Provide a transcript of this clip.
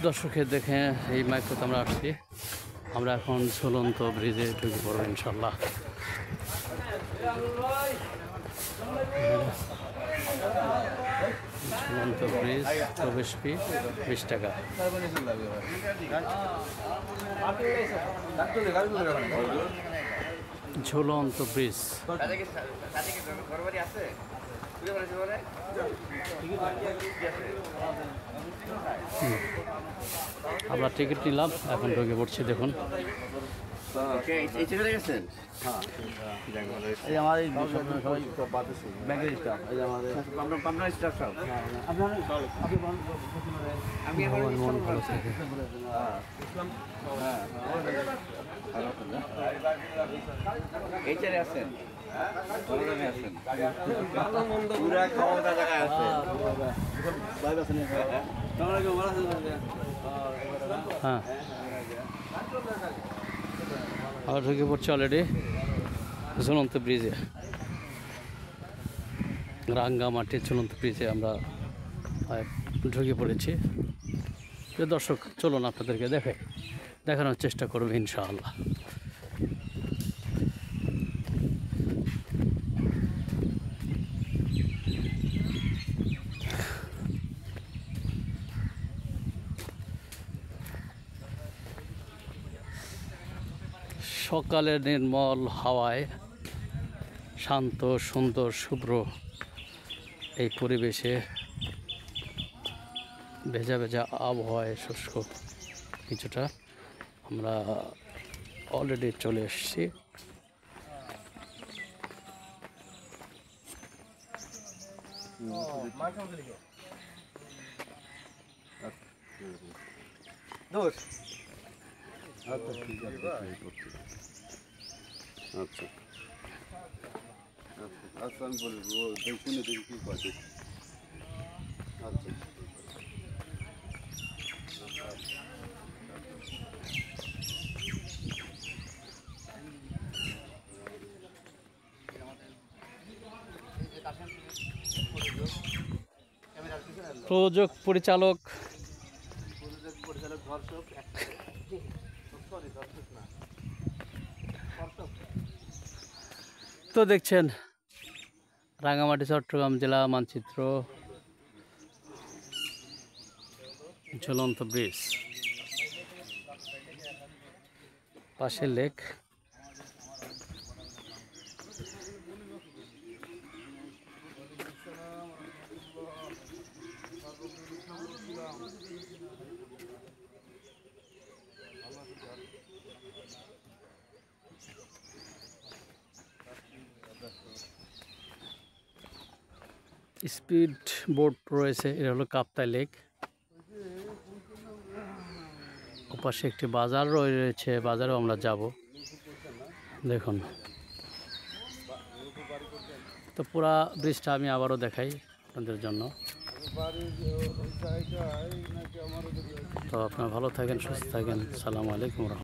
দর্শকের দেখে এই মাইক্রোতে আমরা আসছি। আমরা এখন ঝুলন্ত ব্রিজে ঢুকে পড়বো ইনশাল্লাহ। ঝুলন্ত ব্রিজ প্রবেশ ফি 20 টাকা। ঝুলন্ত ব্রিজ আমরা টিকিট নিলাম, এখন ঢুকে পড়ছি। দেখুন হ্যাঁ, আমরা ঢুকে পড়ছি অলরেডি ঝুলন্ত ব্রিজে, রাঙ্গামাটির ঝুলন্ত ব্রিজে আমরা ঢুকে পড়েছি। দর্শক চলুন আপনাদেরকে দেখানোর চেষ্টা করবো ইনশাআল্লাহ। সকালের নির্মল হাওয়ায়, শান্ত সুন্দর শুভ্র এই পরিবেশে, ভেজা ভেজা আবহাওয়ায়, শুষ্ক কিছুটা, আমরা অলরেডি চলে এসেছি। আচ্ছা আচ্ছা, আমি বলবো দেখুন দেখি কি করে। আচ্ছা প্রযোজক পরিচালক তো দেখছেন রাঙ্গামাটি চট্টগ্রাম জেলা মানচিত্র, ঝুলন্ত ব্রিজ, পাশে লেক। স্পিড বোট রয়েছে, এটা হলো কাপ্তাই লেক। ওপাশে একটি বাজার রয়েছে, বাজারেও আমরা যাব। দেখুন তো পুরা ব্রিজটা আমি আবারও দেখাই আপনাদের জন্য। তো আপনারা ভালো থাকেন, সুস্থ থাকেন। আসসালামু আলাইকুম।